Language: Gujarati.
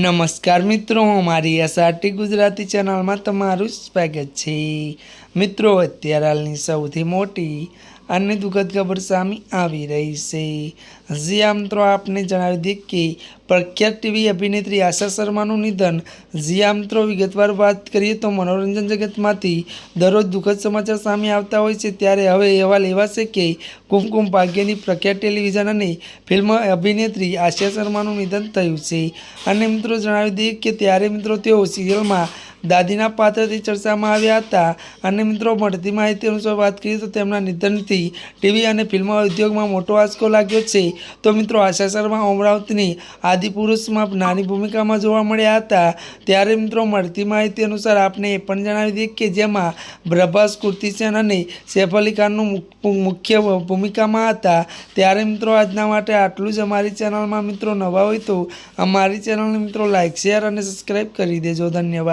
નમસ્કાર મિત્રો, મારી એસઆરટી ગુજરાતી ચેનલમાં તમારું સ્વાગત છે। મિત્રો, અત્યારે હાલની સૌથી મોટી અને દુઃખદ ખબર સામે આવી રહી છે। જી આ મિત્રો આપને જણાવી દઈએ કે પ્રખ્યાત ટીવી અભિનેત્રી આશા શર્માનું નિધન। જી આ મિત્રો વિગતવાર વાત કરીએ તો મનોરંજન જગતમાંથી દરરોજ દુઃખદ સમાચાર સામે આવતા હોય છે, ત્યારે હવે અહેવાલ એવા છે કે કુમકુમ ભાગ્યની પ્રખ્યાત ટેલિવિઝન અને ફિલ્મ અભિનેત્રી આશા શર્માનું નિધન થયું છે। અને મિત્રો જણાવી દઈએ કે ત્યારે મિત્રો તેઓ સિરિયલમાં દાદીના પાત્રથી ચર્ચામાં આવ્યા હતા। અને મિત્રો મળતી માહિતી અનુસાર વાત કરીએ તો તેમના નિધનથી ટીવી અને ફિલ્મ ઉદ્યોગમાં મોટો આંચકો લાગ્યો છે। તો મિત્રો આશા શર્મા અમરાવતીની આદિપુરુષમાં નાની ભૂમિકામાં જોવા મળ્યા હતા। ત્યારે મિત્રો મળતી માહિતી અનુસાર આપને એ પણ જણાવી દઈએ કે જેમાં પ્રભાસ, કૃતિ સેન અને સૈફ અલી ખાનનું મુખ્ય ભૂમિકામાં હતા। ત્યારે મિત્રો આજના માટે આટલું જ। અમારી ચેનલમાં મિત્રો નવા હોય તો અમારી ચેનલને મિત્રો લાઇક, શેર અને સબસ્ક્રાઈબ કરી દેજો। ધન્યવાદ।